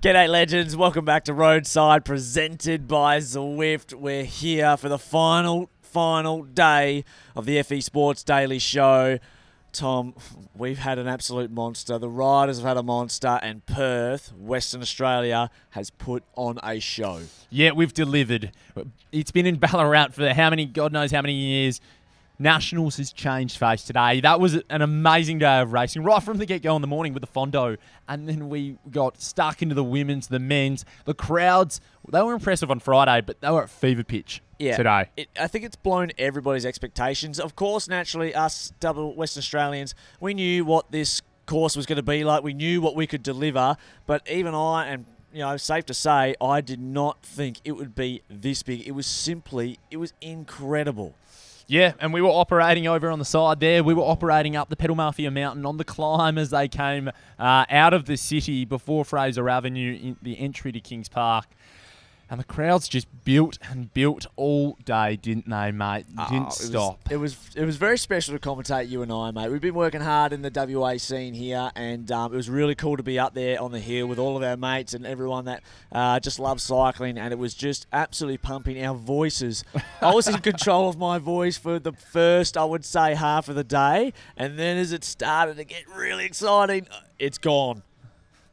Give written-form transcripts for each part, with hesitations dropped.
G'day legends, welcome back to Roadside, presented by Zwift. We're here for the final day of the FE Sports Daily Show. Tom, we've had an absolute monster. The riders have had a monster, and Perth, Western Australia, has put on a show. Yeah, we've delivered. It's been in Ballarat for God knows how many years. Nationals has changed face today. That was an amazing day of racing, right from the get-go in the morning with the Fondo. And then we got stuck into the women's, the men's. The crowds, they were impressive on Friday, but they were at fever pitch today. I think it's blown everybody's expectations. Of course, naturally, us double Western Australians, we knew what this course was going to be like. We knew what we could deliver. But even I, and safe to say, I did not think it would be this big. It was incredible. Yeah, and we were operating over on the side there. We were operating up the Pedal Mafia Mountain on the climb as they came out of the city before Fraser Avenue in the entry to Kings Park. And the crowds just built and built all day, didn't they, mate? Didn't stop. It was very special to commentate you and I, mate. We've been working hard in the WA scene here, and it was really cool to be up there on the hill with all of our mates and everyone that just loves cycling, and it was just absolutely pumping our voices. I was in control of my voice for the first, I would say, half of the day, and then as it started to get really exciting, it's gone.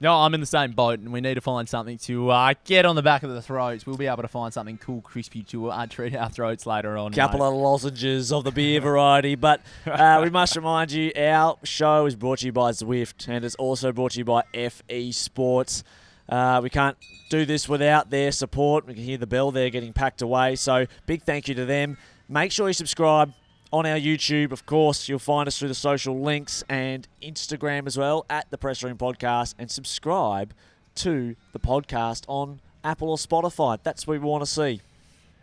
No, I'm in the same boat, and we need to find something to get on the back of the throats. We'll be able to find something cool, crispy to treat our throats later on. Couple of lozenges of the beer variety. But we must remind you, our show is brought to you by Zwift, and it's also brought to you by FE Sports. We can't do this without their support. We can hear the bell there getting packed away. So big thank you to them. Make sure you subscribe on our YouTube. Of course, you'll find us through the social links and Instagram as well, at the Press Room Podcast, and subscribe to the podcast on Apple or Spotify. That's what we want to see.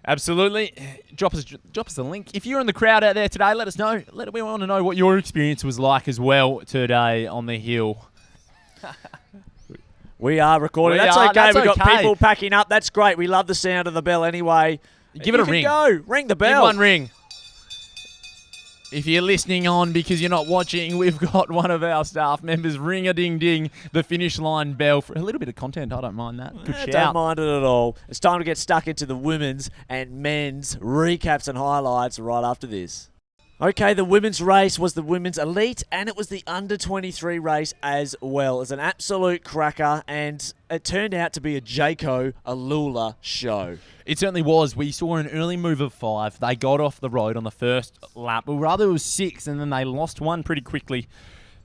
Absolutely. Drop us a link. If you're in the crowd out there today, let us know. We want to know what your experience was like as well today on the hill. We are recording. That's okay. We've got people packing up. That's great. We love the sound of the bell anyway. Give it a ring. Go. Ring the bell. Give one ring. If you're listening on because you're not watching, we've got one of our staff members ring-a-ding-ding the finish line bell for a little bit of content. I don't mind that. Good shout. Don't mind it at all. It's time to get stuck into the women's and men's recaps and highlights right after this. Okay, the women's race was the women's elite, and it was the under-23 race as well. It's an absolute cracker, and it turned out to be a Jayco Alula show. It certainly was. We saw an early move of 5. They got off the road on the first lap. Well, rather, it was 6, and then they lost one pretty quickly.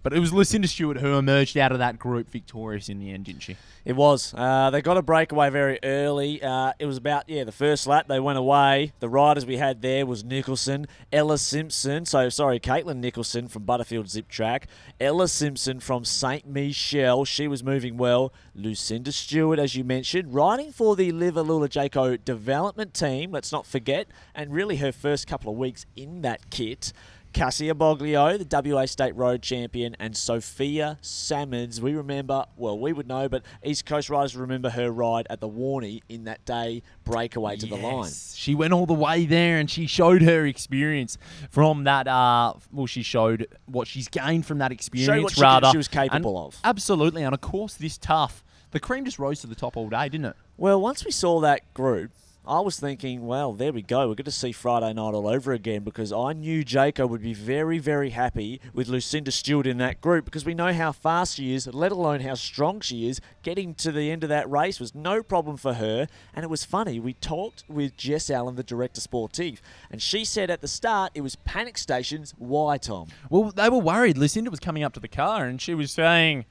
But it was Lucinda Stewart who emerged out of that group victorious in the end, didn't she? It was. They got a breakaway very early. It was about, the first lap. They went away. The riders we had there was Nicholson, Caitlin Nicholson from Butterfield Zip Track, Ella Simpson from St. Michel. She was moving well. Lucinda Stewart, as you mentioned, riding for the Live Alula Jayco development team, let's not forget, and really her first couple of weeks in that kit. Cassia Boglio, the WA State Road Champion, and Sophia Salmons. We remember, well, we would know, but East Coast riders remember her ride at the Warney in that day breakaway to the line. She went all the way there, and she showed her experience from that. She showed what she's gained from that experience, showed what she was capable of. Absolutely, and of course, this tough. The cream just rose to the top all day, didn't it? Well, once we saw that group, I was thinking, well, there we go. We're going to see Friday night all over again, because I knew Jayco would be very, very happy with Lucinda Stewart in that group, because we know how fast she is, let alone how strong she is. Getting to the end of that race was no problem for her. And it was funny. We talked with Jess Allen, the director sportif, and she said at the start it was panic stations. Why, Tom? Well, they were worried. Lucinda was coming up to the car, and she was saying,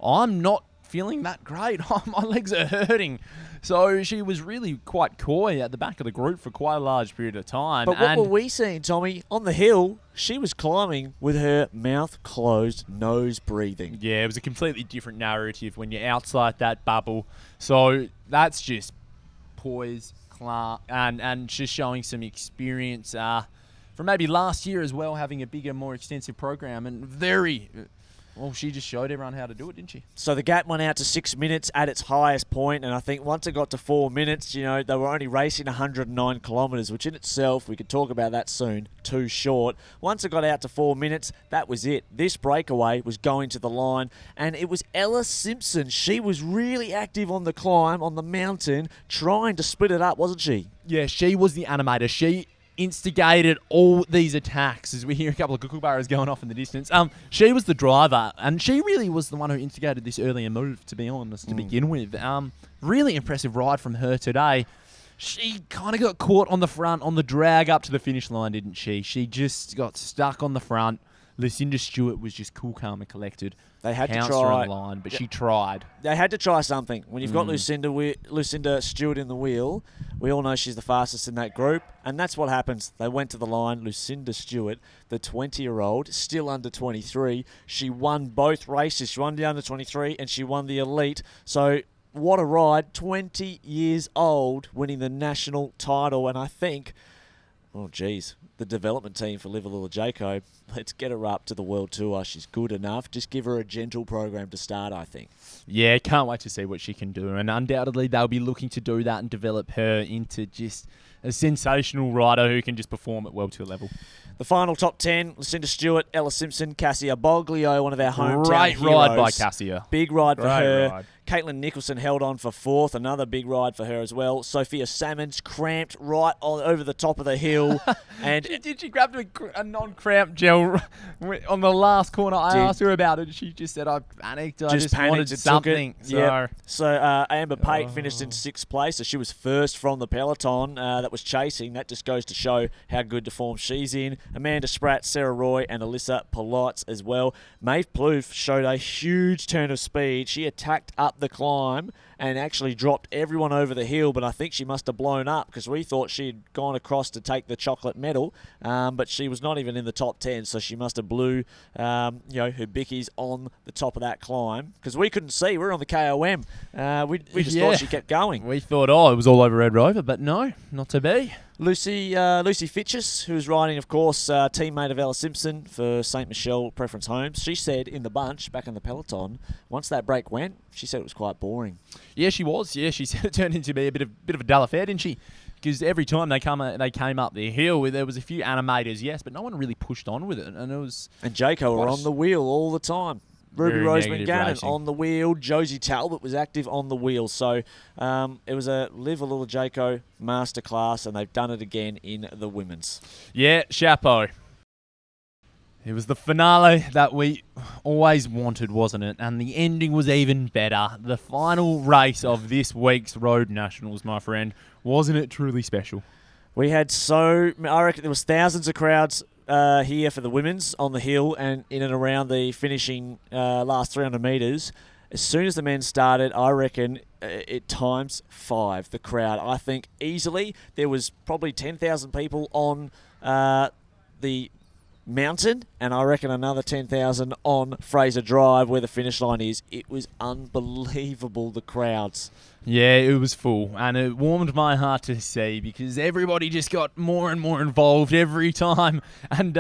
I'm not feeling that great. My legs are hurting. So she was really quite coy at the back of the group for quite a large period of time. But what were we seeing, Tommy? On the hill, she was climbing with her mouth closed, nose breathing. Yeah, it was a completely different narrative when you're outside that bubble. So that's just poise, and just showing some experience from maybe last year as well, having a bigger, more extensive program, and very Well, she just showed everyone how to do it, didn't she? So the gap went out to 6 minutes at its highest point, and I think once it got to 4 minutes, they were only racing 109 kilometres, which in itself, we could talk about that soon, too short. Once it got out to 4 minutes, that was it. This breakaway was going to the line, and it was Ella Simpson. She was really active on the climb, on the mountain, trying to split it up, wasn't she? Yeah, she was the animator. She instigated all these attacks as we hear a couple of kookaburras going off in the distance. She was the driver, and she really was the one who instigated this earlier move, to be honest, to begin with. Really impressive ride from her today. She kind of got caught on the front on the drag up to the finish line, didn't she? She just got stuck on the front. Lucinda Stewart was just cool, calm and collected. They had Pounced to her try. on the line, but she tried. They had to try something. When you've got Lucinda Stewart in the wheel, we all know she's the fastest in that group, and that's what happens. They went to the line. Lucinda Stewart, the 20-year-old, still under 23, she won both races. She won the under 23 and she won the elite. So what a ride. 20 years old, winning the national title, and I think, oh geez, the development team for Liverlilla Jacob, let's get her up to the World Tour. She's good enough. Just give her a gentle program to start, I think. Yeah, can't wait to see what she can do. And undoubtedly, they'll be looking to do that and develop her into just a sensational rider who can just perform at World Tour level. The final top 10, Lucinda Stewart, Ella Simpson, Cassia Boglio, one of our hometown Great heroes. ride by Cassia. Big ride for her. Ride. Caitlin Nicholson held on for 4th, another big ride for her as well. Sophia Salmons cramped right over the top of the hill. And She grabbed a non-cramp gel on the last corner. I asked her about it. She just said, I panicked. I just wanted something. So Amber Pate finished in 6th place. So she was first from the peloton that was chasing. That just goes to show how good the form she's in. Amanda Spratt, Sarah Roy, and Alyssa Polotz as well. Maeve Plouffe showed a huge turn of speed. She attacked up the climb and actually dropped everyone over the hill, but I think she must have blown up because we thought she'd gone across to take the chocolate medal, but she was not even in the top 10, so she must have blew her bickies on the top of that climb because we couldn't see. We were on the KOM. We just thought she kept going. We thought, it was all over Red Rover, but no, not to be. Lucy Fitches, who's riding, of course, teammate of Ella Simpson for St. Michelle Preference Homes, she said in the bunch, back in the peloton, once that break went, she said it was quite boring. Yeah, she was. Yeah, she said it turned into be a bit of a dull affair, didn't she? Because every time they came up the hill, there was a few animators, yes, but no one really pushed on with it. And Jaco were on the wheel all the time. Ruby Roseman Gannon racing on the wheel. Josie Talbot was active on the wheel. So it was a Liverlilla Jaco masterclass, and they've done it again in the women's. Yeah, chapeau. It was the finale that we always wanted, wasn't it? And the ending was even better. The final race of this week's Road Nationals, my friend. Wasn't it truly special? We had I reckon there was thousands of crowds here for the women's on the hill and in and around the finishing last 300 metres. As soon as the men started, I reckon it times 5, the crowd. I think easily there was probably 10,000 people on the mountain, and I reckon another 10,000 on Fraser Drive where the finish line is. It was unbelievable, the crowds. Yeah, it was full, and it warmed my heart to see because everybody just got more and more involved every time. And,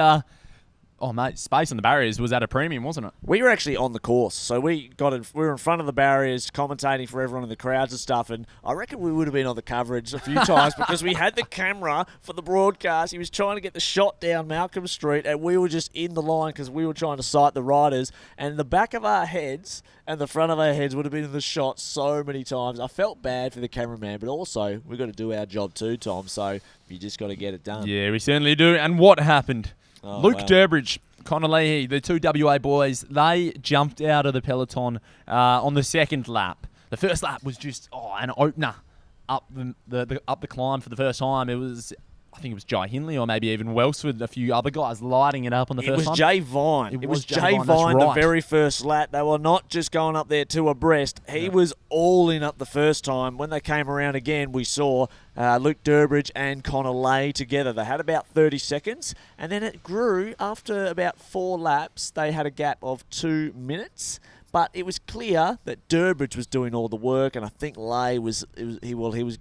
mate, space on the barriers was at a premium, wasn't it? We were actually on the course, so we were in front of the barriers commentating for everyone in the crowds and stuff, and I reckon we would have been on the coverage a few times because we had the camera for the broadcast. He was trying to get the shot down Malcolm Street, and we were just in the line because we were trying to sight the riders, and the back of our heads and the front of our heads would have been in the shot so many times. I felt bad for the cameraman, but also we've got to do our job too, Tom, so you just got to get it done. Yeah, we certainly do. And what happened? Luke Durbridge, Connor Leahy, the two WA boys, they jumped out of the peloton on the second lap. The first lap was just an opener up the climb for the first time. It was, I think it was Jai Hindley or maybe even Welsford, a few other guys lighting it up on the first time. It was Jay Vine. It was Jay Vine the very first lap. They were not just going up there two abreast. He was all in up the first time. When they came around again, we saw Luke Durbridge and Connor Lay together. They had about 30 seconds, and then it grew. After about 4 laps, they had a gap of 2 minutes. But it was clear that Durbridge was doing all the work, and I think Lay was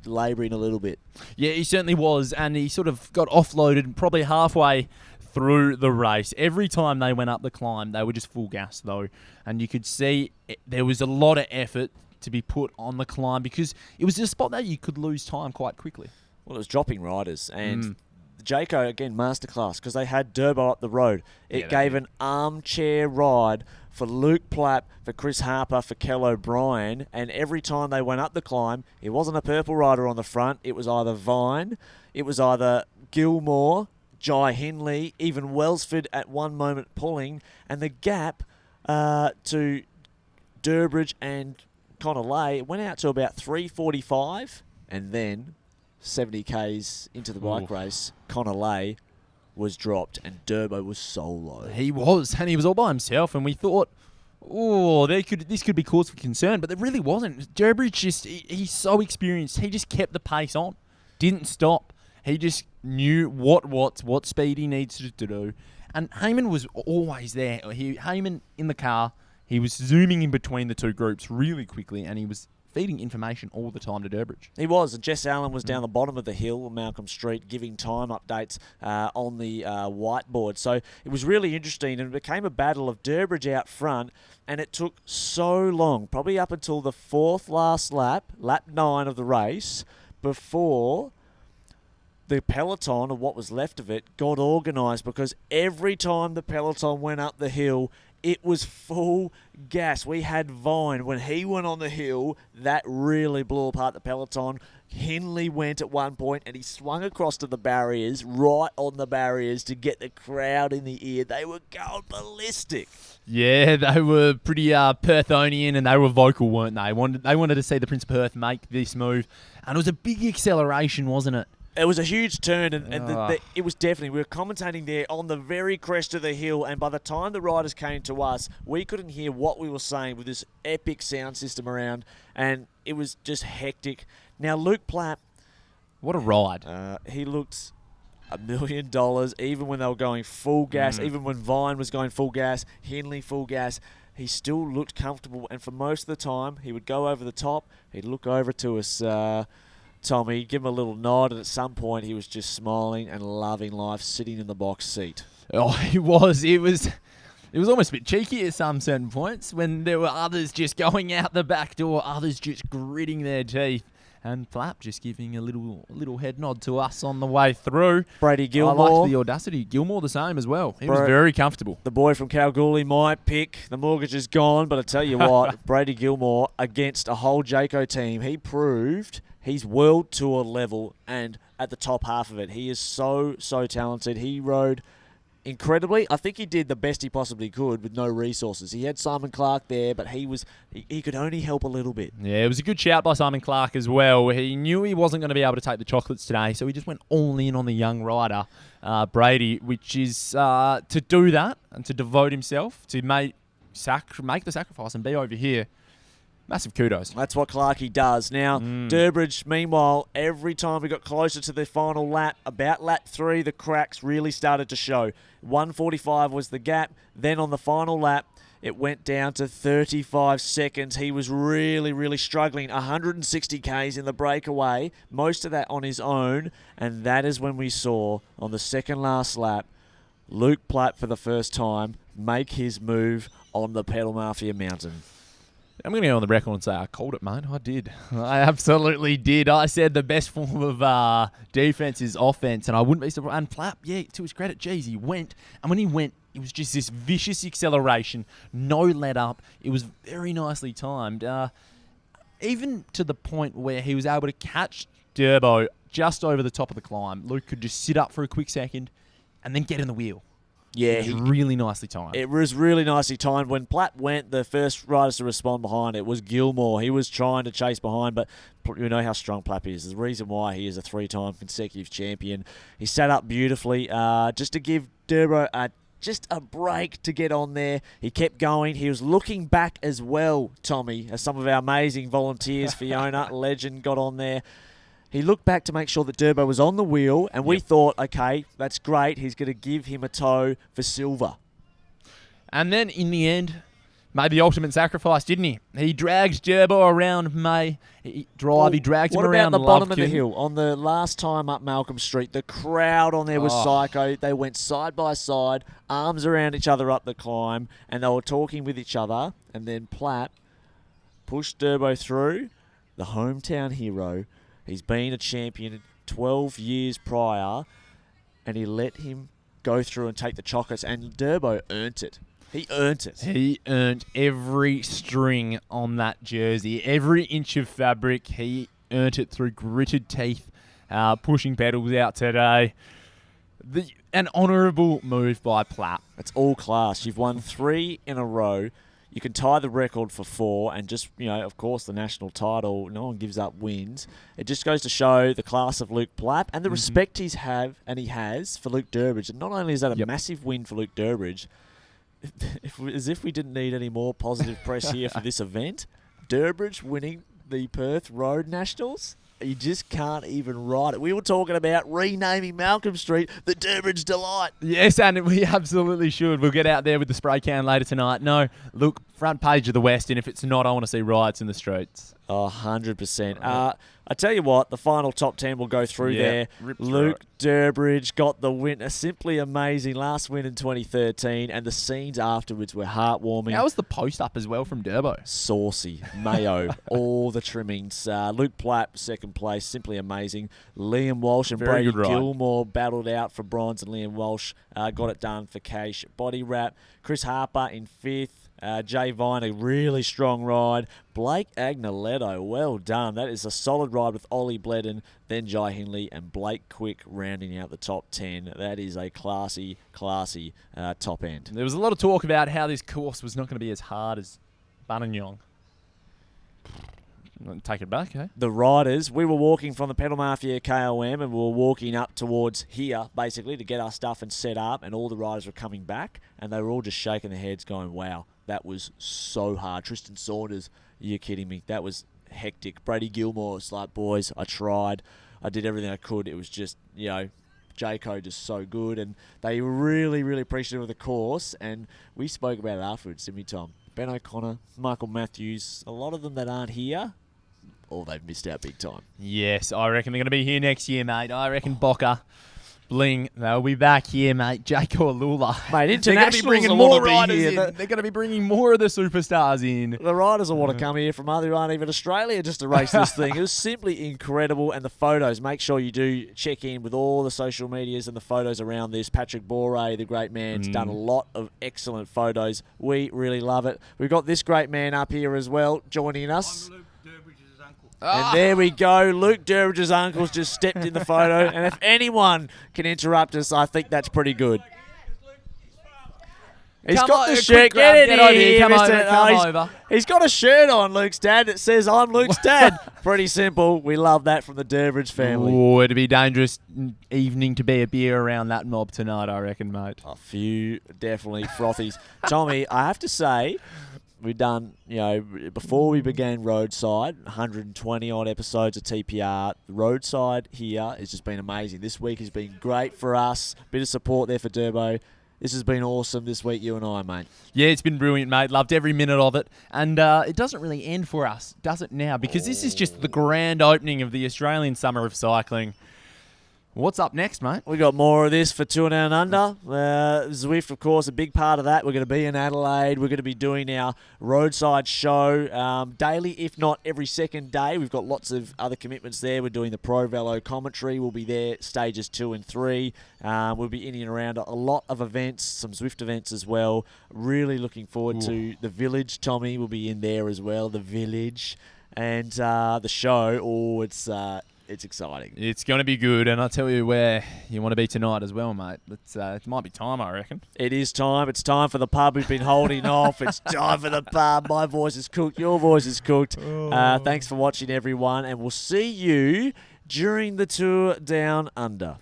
labouring a little bit. Yeah, he certainly was, and he sort of got offloaded probably halfway through the race. Every time they went up the climb, they were just full gas, though. And you could see there was a lot of effort to be put on the climb because it was a spot that you could lose time quite quickly. Well, it was dropping riders. And Jayco, again, masterclass, because they had Durbo up the road. It gave an armchair ride for Luke Plapp, for Chris Harper, for Kel O'Brien, and every time they went up the climb, it wasn't a purple rider on the front. It was either Vine, it was either Gilmore, Jai Hindley, even Welsford at one moment pulling, and the gap to Durbridge and Connor Lay went out to about 3:45, and then 70 Ks into the bike race, Connor Lay was dropped and Durbo was solo. He was, and he was all by himself, and we thought, this could be cause for concern, but it really wasn't. Durbridge he's so experienced. He just kept the pace on, didn't stop. He just knew what speed he needs to do. And Heyman was always there. Heyman in the car, he was zooming in between the two groups really quickly, and he was feeding information all the time to Durbridge. He was, and Jess Allen was down the bottom of the hill on Malcolm Street giving time updates on the whiteboard. So it was really interesting, and it became a battle of Durbridge out front, and it took so long, probably up until the fourth last lap 9 of the race, before the peloton, or what was left of it, got organised, because every time the peloton went up the hill, it was full gas. We had Vine. When he went on the hill, that really blew apart the peloton. Hindley went at one point, and he swung across to the barriers, right on the barriers, to get the crowd in the ear. They were going ballistic. Yeah, they were pretty Perthonian, and they were vocal, weren't they? They wanted to see the Prince of Perth make this move, and it was a big acceleration, wasn't it? It was a huge turn, and it was definitely, we were commentating there on the very crest of the hill, and by the time the riders came to us, we couldn't hear what we were saying with this epic sound system around, and it was just hectic. Now, Luke Plapp, what a ride. He looked $1 million, even when they were going full gas, even when Vine was going full gas, Hindley full gas. He still looked comfortable, and for most of the time, he would go over the top, he'd look over to us, Tommy, give him a little nod, and at some point he was just smiling and loving life, sitting in the box seat. Oh, he was. It was almost a bit cheeky at some certain points when there were others just going out the back door, others just gritting their teeth, and Plapp just giving a little head nod to us on the way through. Brady Gilmore. I liked the audacity. Gilmore the same as well. He was very comfortable. The boy from Kalgoorlie, my pick. The mortgage is gone, but I tell you what, Brady Gilmore against a whole Jayco team, he proved he's world tour level and at the top half of it. He is so talented. He rode incredibly. I think he did the best he possibly could with no resources. He had Simon Clark there, but he could only help a little bit. Yeah, it was a good shout by Simon Clark as well. He knew he wasn't going to be able to take the chocolates today, so he just went all in on the young rider, Brady, which is to do that and to devote himself, to make the sacrifice and be over here. Massive kudos. That's what Clarkey does. Now, Durbridge, meanwhile, every time we got closer to the final lap, about lap 3, the cracks really started to show. 1:45 was the gap. Then on the final lap, it went down to 35 seconds. He was really struggling. 160 Ks in the breakaway, most of that on his own. And that is when we saw, on the second last lap, Luke Plapp for the first time make his move on the Pedal Mafia mountain. I'm going to go on the record and say I called it, mate. I did. I absolutely did. I said the best form of defense is offense, and I wouldn't be surprised. And Plapp, yeah, to his credit, geez, he went. And when he went, it was just this vicious acceleration, no let up. It was very nicely timed. Even to the point where he was able to catch Durbo just over the top of the climb. Luke could just sit up for a quick second and then get in the wheel. Yeah, it was really nicely timed. It was really nicely timed. When Platt went, the first riders to respond behind it was Gilmore. He was trying to chase behind, but you know how strong Platt is. The reason why he is a 3-time consecutive champion. He sat up beautifully just to give Durbo just a break to get on there. He kept going. He was looking back as well, Tommy, as some of our amazing volunteers, Fiona, legend, got on there. He looked back to make sure that Durbo was on the wheel, and we thought, okay, that's great. He's going to give him a tow for silver. And then in the end, made the ultimate sacrifice, didn't he? He dragged Durbo around May. He dragged him around What about the bottom of the Lufkin. hill? On the last time up Malcolm Street, the crowd on there was psycho. They went side by side, arms around each other up the climb, and they were talking with each other. And then Platt pushed Durbo through, the hometown hero. He's been a champion 12 years prior, and he let him go through and take the chocolates, and Durbo earned it. He earned it. He earned every string on that jersey, every inch of fabric. He earned it through gritted teeth, pushing pedals out today. An honourable move by Platt. It's all class. You've won 3 in a row. You can tie the record for 4, and just, of course, the national title, no one gives up wins. It just goes to show the class of Luke Platt and the respect he has for Luke Durbridge. And not only is that a massive win for Luke Durbridge, as if we didn't need any more positive press here for this event, Durbridge winning the Perth Road Nationals. You just can't even write it. We were talking about renaming Malcolm Street the Durbridge Delight. Yes, and we absolutely should. We'll get out there with the spray can later tonight. No, look, front page of the West, and if it's not, I want to see riots in the streets. Oh, 100%. I tell you what, the final top 10 will go through there. Luke Durbridge got the win. A simply amazing last win in 2013, and the scenes afterwards were heartwarming. How was the post up as well from Durbo? Saucy, mayo, all the trimmings. Luke Platt, second place, simply amazing. Liam Walsh and Brady Gilmore battled out for bronze, and Liam Walsh got it done for Cash body wrap. Chris Harper in 5th. Jay Vine, a really strong ride. Blake Agnoletto, well done. That is a solid ride with Ollie Bledden, then Jai Hindley, and Blake Quick rounding out the top 10. That is a classy top end. There was a lot of talk about how this course was not going to be as hard as Buninyong. Take it back, eh? The riders, we were walking from the Pedal Mafia KOM, and we were walking up towards here, basically, to get our stuff and set up, and all the riders were coming back, and they were all just shaking their heads going, wow, that was so hard. Tristan Saunders, you're kidding me. That was hectic. Brady Gilmore was like, boys, I tried. I did everything I could. It was just, J-Code is so good, and they were really, really appreciative of the course, and we spoke about it afterwards, didn't we, Tom? Ben O'Connor, Michael Matthews, a lot of them that aren't here, they've missed out big time. Yes, I reckon they're going to be here next year, mate. I reckon Bocker, Bling, they'll be back here, mate. Jake or Lula. Mate, internationals bringing more riders in. They're going to be bringing more of the superstars in. The riders will want to come here from other who aren't even Australia just to race this thing. It was simply incredible. And the photos, make sure you do check in with all the social medias and the photos around this. Patrick Bore, the great man's done a lot of excellent photos. We really love it. We've got this great man up here as well joining us. And there we go. Luke Durbridge's uncle's just stepped in the photo. And if anyone can interrupt us, I think that's pretty good. He's got the shirt. Get in here. Come over. He's got a shirt on, Luke's dad, that says, I'm Luke's dad. Pretty simple. We love that from the Durbridge family. Oh, it'd be a dangerous evening to be a beer around that mob tonight, I reckon, mate. A few definitely frothies. Tommy, I have to say, we've done, before we began Roadside, 120 odd episodes of TPR. Roadside here has just been amazing. This week has been great for us. Bit of support there for Durbo. This has been awesome this week, you and I, mate. Yeah, it's been brilliant, mate. Loved every minute of it. And it doesn't really end for us, does it now? Because this is just the grand opening of the Australian Summer of Cycling. What's up next, mate? We got more of this for Two and Down Under. Zwift, of course, a big part of that. We're going to be in Adelaide. We're going to be doing our roadside show daily, if not every second day. We've got lots of other commitments there. We're doing the Pro Velo commentary. We'll be there stages 2 and 3. We'll be in and around a lot of events, some Zwift events as well. Really looking forward to the Village. Tommy will be in there as well, the Village. And the show, it's exciting. It's going to be good, and I'll tell you where you want to be tonight as well, mate. It might be time, I reckon. It is time. It's time for the pub. We've been holding off. It's time for the pub. My voice is cooked. Your voice is cooked. Thanks for watching, everyone, and we'll see you during the Tour Down Under.